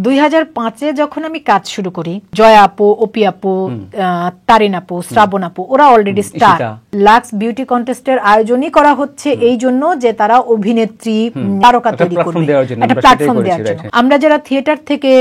2005-এ যখন আমি কাজ শুরু করি, জয়া আপু, অপি আপু, তারিন আপু, শ্রাবণ আপু, ওরা অলরেডি স্টার। লাক্স বিউটি কন্টেস্টের আয়োজনই করা হচ্ছে এই জন্য যে তারা অভিনেত্রী, তারকা তৈরি করবে, একটা প্ল্যাটফর্ম দেওয়ার জন্য। আমরা যারা থিয়েটার থেকে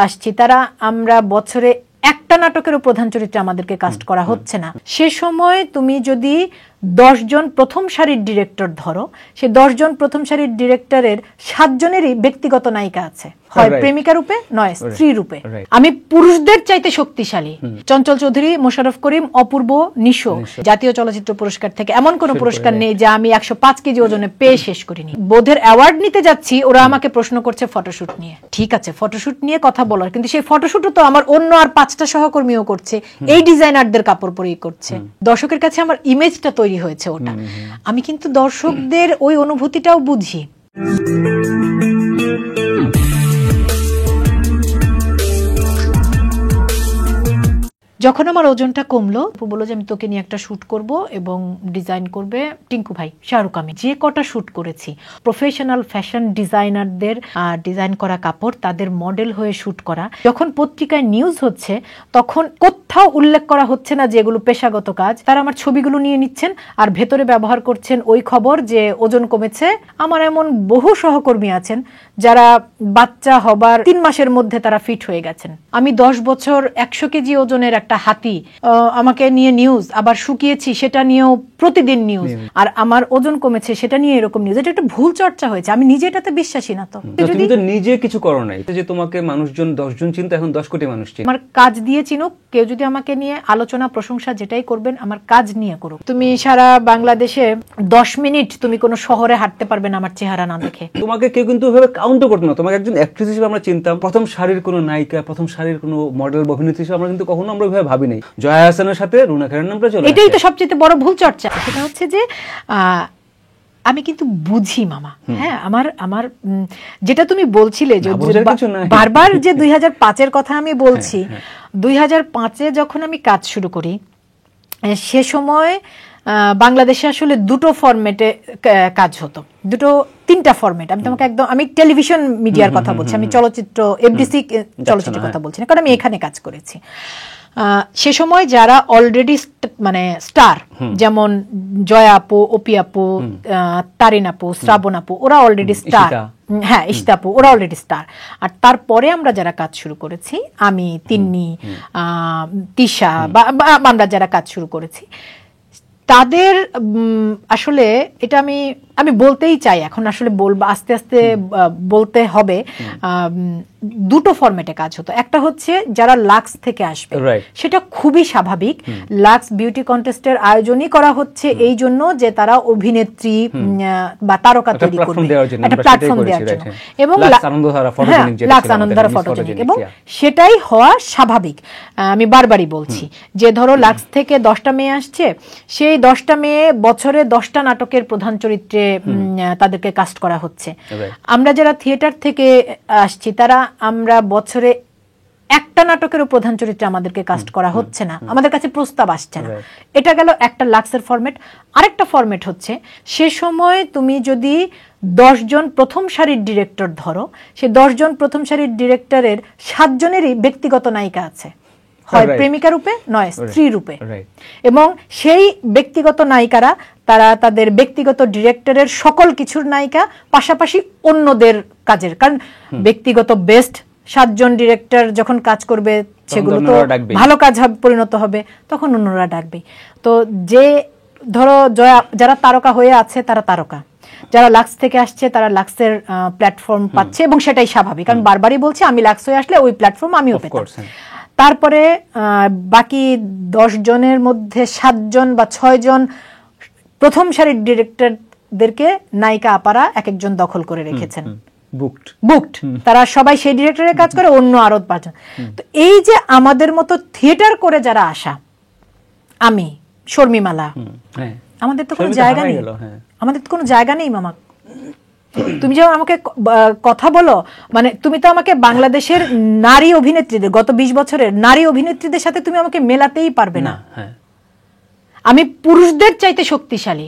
আসছি তারা আমরা বছরে একটা নাটকেরও প্রধান চরিত্রে আমাদেরকে কাস্ট করা হচ্ছে না। সে সময় তুমি যদি 10 জন প্রথম সারির ডিরেক্টর ধরো, সেই 10 জন প্রথম সারির ডিরেক্টরের 7 জনেরই ব্যক্তিগত নায়িকা আছে, হয় প্রেমিকা রূপে নয় স্ত্রী রূপে। আমি পুরুষদের চাইতে শক্তিশালী। চঞ্চল চৌধুরী, মোশাররফ করিম, অপূর্ব, নিশো জাতীয় চলচ্চিত্র পুরস্কার থেকে এমন কোন পুরস্কার নেই যা আমি 105 কেজি ওজনে পেয়ে শেষ করিনি। বোধের অ্যাওয়ার্ড নিতে যাচ্ছি, ওরা আমাকে প্রশ্ন করছে ফটোশুট নিয়ে। ঠিক আছে, ফটোশুট নিয়ে কথা বলার, কিন্তু সেই ফটোশুটও তো আমার অন্য আর 5টা সহকর্মীও করছে, এই ডিজাইনারদের কাপড় পরেই করছে। দর্শকের কাছে আমার ইমেজটা তৈরি হয়েছে ওটা। আমি কিন্তু দর্শকদের ওই অনুভূতিটাও বুঝি। যখন আমার ওজনটা কমলো, বললো যে আমি তোকে নিয়ে একটা শুট করব এবং ডিজাইন করবে টিঙ্কু ভাই, শাহরুখ। আমি যে কটা শুট করেছি প্রফেশনাল ফ্যাশন ডিজাইনারদের ডিজাইন করা কাপড়, তাদের মডেল হয়ে শুট করা, যখন পত্রিকায় নিউজ হচ্ছে তখন কোথাও উল্লেখ করা হচ্ছে না যে এগুলো পেশাগত কাজ। তারা আমার ছবিগুলো নিয়ে নিচ্ছেন আর ভেতরে ব্যবহার করছেন ওই খবর যে ওজন কমেছে। আমার এমন বহু সহকর্মী আছেন যারা বাচ্চা হবার 3 মাসের মধ্যে তারা ফিট হয়ে গেছেন। আমি 10 বছর 100 কেজি ওজনের একটা হাতি, আমাকে নিয়ে নিউজ, আবার শুকিয়েছি সেটা নিয়েও প্রতিদিন নিউজ, আর আমার ওজন কমেছে সেটা নিয়ে এরকম নিউজ। এটা একটা ভুল চর্চা হয়েছে, আমি নিজে এটাতে বিশ্বাসী না। তো তুমি তো নিজে কিছু করো নাই যে তোমাকে মানুষজন 10 জন চিনতো, এখন 10 কোটি মানুষ চিনে। আমার কাজ দিয়ে চিনুক, কেউ যদি আমাকে নিয়ে আলোচনা প্রশংসা যেটাই করবেন আমার কাজ নিয়ে করুক। তুমি সারা বাংলাদেশে 10 মিনিট তুমি কোনো শহরে হাঁটতে পারবে না আমার চেহারা না দেখে। তোমাকে কেউ কিন্তু ওইভাবে কাউন্টও করতো না, তোমাকে একজন অ্যাক্ট্রেস হিসেবে আমরা চিনতাম। প্রথম সারির কোনো নায়িকা, প্রথম সারির কোনো মডেল, অভিনেত্রী হিসেবে আমরা কিন্তু কখনো আমরা ওইভাবে ভাবি নাই। জয়া হাসানের সাথে রুনা খানের নামটা চলে, এটাই তো সবচেয়ে বড় ভুল চর্চা। সেটা হচ্ছে যে আমি কিন্তু বুঝি মামা। হ্যাঁ, আমার যেটা তুমি বলছিলে যে বারবার যে 2005-এর কথা আমি বলছি, 2005-এ যখন আমি কাজ শুরু করি সে সময় বাংলাদেশে আসলে 2টো ফরম্যাটে কাজ হতো, 3টা ফরম্যাট। আমি তোমাকে একদম, আমি টেলিভিশন মিডিয়ার কথা বলছি, আমি চলচ্চিত্র এফডিসি চলচ্চিত্রের কথা বলছি না, কারণ আমি এখানে কাজ করেছি। সে সময় যারা অলরেডি মানে স্টার, যেমন জয়া আপু, অপি আপু, তারিন আপু, শ্রাবণ আপু, ওরা অলরেডি স্টার। হ্যাঁ, ইশতা আপু, ওরা অলরেডি স্টার। আর তারপরে আমরা যারা কাজ শুরু করেছি, আমি, তিন্নি, তিশা, বা আমরা যারা কাজ শুরু করেছি, তাদের আসলে এটা আমি বলতেই চাই, এখন আসলে বলবো, আস্তে আস্তে বলতে হবে। 2টো ফরম্যাটে কাজ হতো। একটা হচ্ছে যারা লাক্স থেকে আসবে, সেটা খুবই স্বাভাবিক। লাক্স বিউটি কন্টেস্টের আয়োজনই করা হচ্ছে এই জন্য যে তারা অভিনেত্রী বা তারকা তৈরি করবে, একটা প্ল্যাটফর্ম দেওয়ার জন্য, এবং লাক্স আনন্দধারা ফটোজেনিক, এবং সেটাই হওয়া স্বাভাবিক। আমি বারবারই বলছি যে ধরো লাক্স থেকে 10টা মেয়ে আসছে, সেই 10টা মেয়ে বছরে 10টা নাটকের প্রধান চরিত্রে তাদেরকে কাস্ট করা হচ্ছে। আমরা যারা থিয়েটার থেকে আসছি তারা আমরা বছরে একটা নাটকেরও প্রধান চরিত্রে আমাদেরকে কাস্ট করা হচ্ছে না, আমাদের কাছে প্রস্তাব আসছে না। এটা গেল একটা লাক্সের ফরম্যাট। আরেকটা ফরম্যাট হচ্ছে সে সময় তুমি যদি 10 জন প্রথম সারির ডিরেক্টর ধরো, সেই 10 জন প্রথম সারির ডিরেক্টরের 7 জনেরই ব্যক্তিগত নায়িকা আছে, হয় প্রেমিকা রূপে নয় স্ত্রী রূপে। এবং সেই ব্যক্তিগত নায়িকারা তারা তাদের ব্যক্তিগত ডিরেক্টরের সকল কিছুর নায়িকা, পাশাপাশি অন্যদের কাজের, কারণ ব্যক্তিগত বেস্ট 7 জন ডিরেক্টর যখন কাজ করবে সেগুলো তো ভালো কাজ পরিণত হবে, তখন অন্যরা ডাকবে। তো যে ধরো যারা তারকা হয়ে আছে তারা তারকা, যারা লাক্স থেকে আসছে তারা লাক্সের প্ল্যাটফর্ম পাচ্ছে, এবং সেটাই স্বাভাবিক। আমি বারবারই বলছি আমি লাক্স হয়ে আসলে ওই প্ল্যাটফর্ম আমিও পেতাম। তারপরে বাকি 10 জনের মধ্যে 7 জন বা 6 জন প্রথম সারির ডিরেক্টরদেরকে নায়িকা আপারা এক একজন দখল করে রেখেছেন, বুকড। তারা সবাই সেই ডিরেক্টরের কাজ করে, অন্য আরো 5 জন। তো এই যে আমাদের মতো থিয়েটার করে যারা আসা, আমি, শর্মিমালা, আমাদের তো কোনো জায়গা নেই, আমাদের তো কোনো জায়গা নেই মামা। তুমি যখন আমাকে কথা বলো, মানে তুমি তো আমাকে বাংলাদেশের নারী অভিনেত্রীদের, গত 20 বছরের নারী অভিনেত্রীদের সাথে তুমি আমাকে মেলাতেই পারবে না। আমি পুরুষদের চাইতে শক্তিশালী,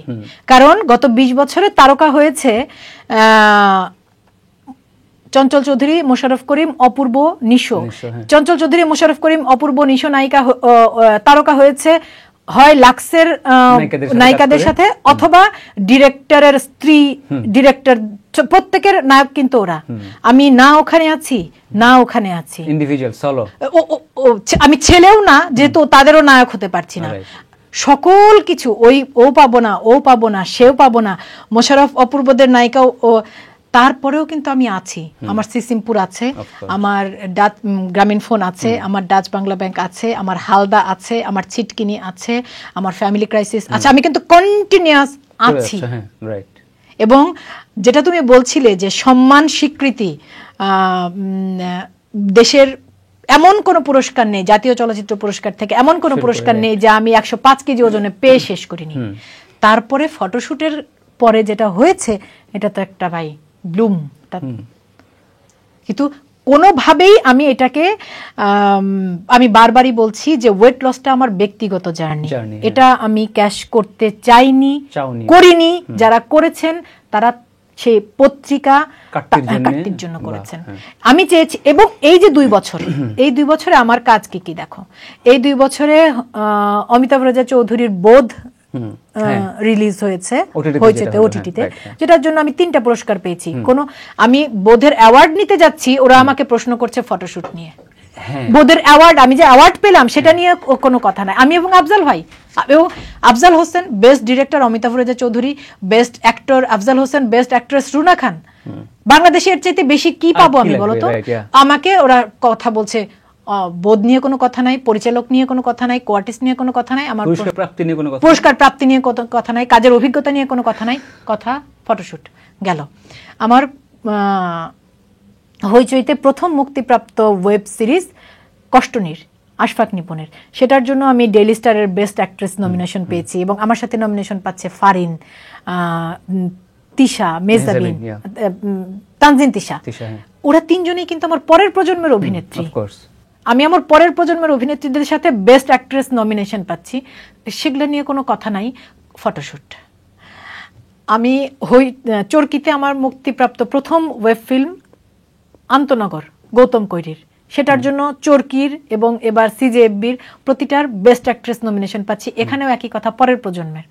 কারণ গত 20 বছরে তারকা হয়েছে চঞ্চল চৌধুরী, মোশাররফ করিম, অপূর্ব, নিশো। চঞ্চল চৌধুরী, মোশাররফ করিম, অপূর্ব, নিশো নায়িকা তারকা হয়েছে হয় লাক্সের নায়িকাদের সাথে অথবা ডিরেক্টরের স্ত্রী, ডিরেক্টর, প্রত্যেকের নায়ক কিন্তু ওরা। আমি না ওখানে আছি না ওখানে আছি, ইন্ডিভিজুয়াল সোলো। আমি ছেলেও না, যেহেতু তাদেরও নায়ক হতে পারছি না। সকল কিছু ওই ও পাবো না, ও পাবো না, সেও পাবো না, মোশাররফ অপূর্বদের নায়িকাও তারপরেও কিন্তু আমি আছি। আমার সিসিমপুর আছে, আমার গ্রামীণ ফোন আছে, আমার ডাচ বাংলা ব্যাংক আছে, আমার হালদা আছে, আমার ছিটকিনি আছে, আমার ফ্যামিলি ক্রাইসিস আছে। আমি কিন্তু কন্টিনিউয়াস আছি। এবং যেটা তুমি বলছিলে যে সম্মান স্বীকৃতি, দেশের এমন কোন পুরস্কার নেই, জাতীয় চলচ্চিত্র পুরস্কার থেকে এমন কোন পুরস্কার নেই যা আমি 105 কেজি ওজনে পেয়ে শেষ করিনি। তারপরে ফটোশুটের পরে যেটা হয়েছে এটা তো একটা ভাই ব্লুম, কিন্তু কোনোভাবেই আমি এটাকে আমি বারবারই বলছি যে ওয়েট লসটা আমার ব্যক্তিগত জার্নি, এটা আমি ক্যাশ করতে চাইনি, করিনি। যারা করেছেন তারা সেই পত্রিকা কাটতির জন্য করেছেন। আমি চেয়েছি, এবং এই যে 2 বছর, এই 2 বছরে আমার কাজ কি কি দেখো। এই 2 বছরে অমিতাভ রাজা চৌধুরীর বোধ রিলিজ হয়েছে ওটিটিতে, যেটার জন্য আমি 3টা পুরস্কার পেয়েছি। আমি বোধের অ্যাওয়ার্ড নিতে যাচ্ছি, ওরা আমাকে প্রশ্ন করছে ফটোশুট নিয়ে। বোধের অ্যাওয়ার্ড, আমি যে অ্যাওয়ার্ড পেলাম সেটা নিয়ে কোনো কথা নাই। আমি এবং আফজাল ভাই, এবং Afzal Hossain best director, Amitabh Raja Chowdhury best actor, Afzal Hossain best actress, Runa Khan. বাংলাদেশের চাইতে বেশি কি পাবো আমি, বলতো? আমাকে ওরা কথা বলছে বোধ নিয়ে কোনো কথা নাই, পরিচালক নিয়ে কোনো কথা নাই, কোয়ার্টিস্ট নিয়ে কোনো কথা নাই, আমার পুরস্কার প্রাপ্তি নিয়ে কথা নাই, কাজের অভিজ্ঞতা নিয়ে কোনো কথা নাই, কথা ফটোশুট গেল। আমার হইচইতে প্রথম মুক্তিপ্রাপ্ত ওয়েব সিরিজ কষ্টনীর, আশফাক নিপনের, সেটার জন্য আমি ডেইলি স্টারের বেস্ট অ্যাক্ট্রেস নমিনেশন পেয়েছি। এবং আমার সাথে নমিনেশন পাচ্ছে ফারিন, তিশা, মেজাবিন, তানজিন তিশা। ওরা 3জনই কিন্তু আমার পরের প্রজন্মের অভিনেত্রী। আমি আমার পরের প্রজন্মের অভিনেত্রীদের সাথে বেস্ট অ্যাক্ট্রেস নমিনেশন পাচ্ছি, সেগুলো নিয়ে কোনো কথা নাই। ফটোশুট আমি চরকিতে আমার মুক্তিপ্রাপ্ত প্রথম ওয়েব ফিল্ম আন্তনগর, গৌতম কৈরির, সেটার জন্য চরকির এবং এবার সিজেএফবির প্রতিটার বেস্ট অ্যাক্ট্রেস নমিনেশন পাচ্ছি। এখানেও একই কথা, পরের প্রজন্মের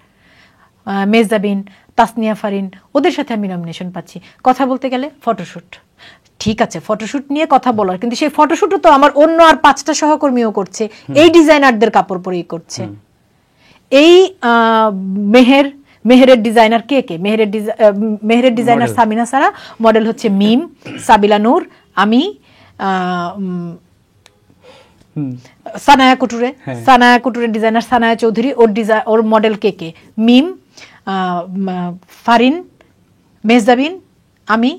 মেজাবিন, তাসনিয়া ফারিন, ওদের সাথে আমি নমিনেশন পাচ্ছি। কথা বলতে গেলে ফটোশুট, ঠিক আছে ফটোশুট নিয়ে কথা বলার, কিন্তু সেই ফটোশুটও তো আমার অন্য আর 5টা সহকর্মীও করছে, এই ডিজাইনারদের কাপড় পরেই করছে। এই মেহেরের ডিজাইনার কে? মেহেরের ডিজাইনার সামিনা সারা, মডেল হচ্ছে মিম, সাবিলা নূর, আমি, সানায়া কুটুরের ডিজাইনার সানায়া চৌধুরী, ওর মডেল কে? মিম, ফারিন, মেহজাবিন, আমি,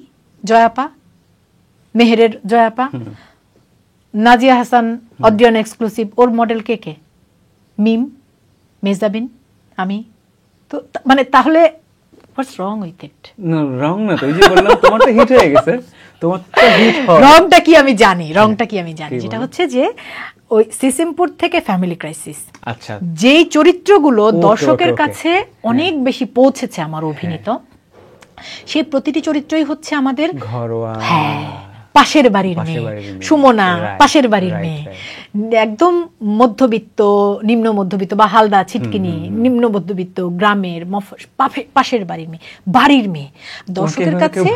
জয়াপা, মেহেরের জয়াপা, নাজিয়া হাসান অডিয়ন এক্সক্লুসিভ, ওর মডেল কে? মিম, মেহজাবিন, আমি। তো মানে তাহলে হোয়াটস রং উইথ ইট? না রং না, তো এই যে বললাম তোমারটা হিট হয়ে গেছে, তোমারটা হিট হয়। রংটা কি আমি জানি, যেটা হচ্ছে যে ওই সিসিমপুর থেকে ফ্যামিলি ক্রাইসিস, আচ্ছা, যেই চরিত্রগুলো দর্শকের কাছে অনেক বেশি পৌঁছেছে আমার অভিনীত, সেই প্রতিটি চরিত্রই হচ্ছে আমাদের ঘরোয়া, পাশের বাড়ির মেয়ে, সুমনা পাশের বাড়ির মেয়ে, একদম মধ্যবিত্ত, নিম্ন মধ্যবিত্ত, বা হালদা, ছিটকিনি, নিম্ন মধ্যবিত্ত, গ্রামের পাশের বাড়ির মেয়ে, বাড়ির মেয়ে। দর্শকের কাছে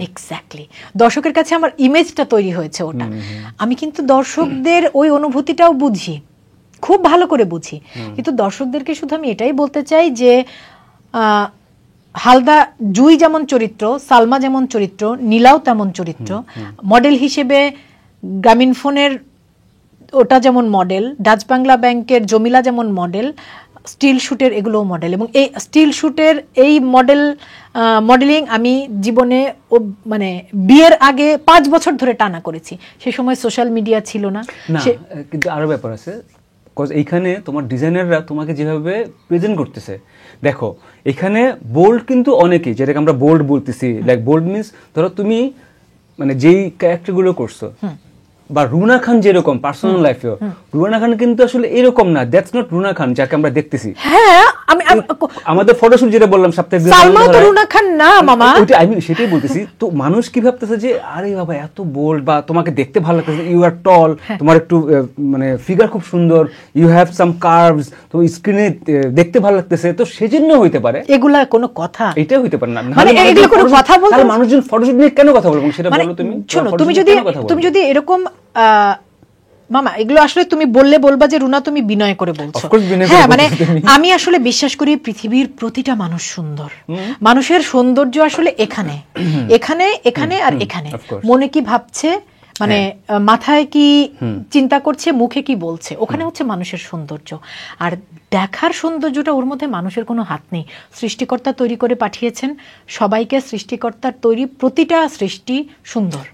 এক্স্যাক্টলি, দর্শকের কাছে আমার ইমেজটা তৈরি হয়েছে ওটা। আমি কিন্তু দর্শকদের ওই অনুভূতিটাও বুঝি, খুব ভালো করে বুঝি। কিন্তু দর্শকদেরকে শুধু আমি এটাই বলতে চাই যে হালদা জুই যেমন চরিত্র, সালমা যেমন চরিত্র, নীলাও তেমন চরিত্র, মডেল হিসেবে গ্রামীণ ফোনের ওটা যেমন মডেল, ডাচ বাংলা ব্যাংকের জমিলা যেমন মডেল, স্টিল শুটের এগুলোও মডেল। এবং এই স্টিল শুটের এই মডেলিং আমি জীবনে মানে বিয়ের আগে 5 বছর ধরে টানা করেছি। সেই সময় সোশ্যাল মিডিয়া ছিল না। কিন্তু আরো ব্যাপার আছে, এইখানে তোমার ডিজাইনাররা তোমাকে যেভাবে প্রেজেন্ট করতেছে, দেখো এখানে বোল্ড কিন্তু অনেকেই, যেটাকে আমরা বোল্ড বলতেছি, লাইক বোল্ড মিনস ধরো তুমি মানে যেই ক্যারেক্টারগুলো করছো বা রুনা খান যেরকম পার্সোনাল লাইফেও, রুনা খান কিন্তু আসলে এরকম না। দ্যাটস নট রুনা খান যাকে আমরা দেখতেছি। হ্যাঁ, আমাদের ফটোশুট যেটা বললাম সপ্তাহে সালমা তো রুনা খান না মামা, ওইটা আমি সেটাই বলতেছি। তো মানুষ কি ভাবতেছে যে আরে বাবা এত বোল্ড, বা তোমাকে দেখতে ভালো লাগতেছে, ইউ আর টল, তোমার একটু মানে ফিগার খুব সুন্দর, ইউ হ্যাভ সাম কার্ভস, তো স্ক্রিনে দেখতে ভালো লাগতেছে, তো সেজন্য হইতে পারে। এগুলা কোনো কথা? এটাই হইতে পারে না। মানে এগুলো কোনো কথা বলতে, তাহলে মানুষজন ফটোশুট নিয়ে কেন কথা বলবো সেটা বলো তুমি। শোনো, তুমি যদি এরকম মামা এগুলো আসলে তুমি বলবা যে রুনা তুমি বিনয় করে বলছো। হ্যাঁ, মানে আমি আসলে বিশ্বাস করি পৃথিবীর প্রতিটা মানুষ সুন্দর। মানুষের সৌন্দর্য আসলে এখানে এখানে এখানে আর এখানে। মনে কি ভাবছে, মানে মাথায় কি চিন্তা করছে, মুখে কি বলছে, ওখানে হচ্ছে মানুষের সৌন্দর্য। আর দেখার সৌন্দর্যটা ওর মধ্যে মানুষের কোনো হাত নেই। সৃষ্টিকর্তা তৈরি করে পাঠিয়েছেন সবাইকে, সৃষ্টিকর্তার তৈরি প্রতিটা সৃষ্টি সুন্দর।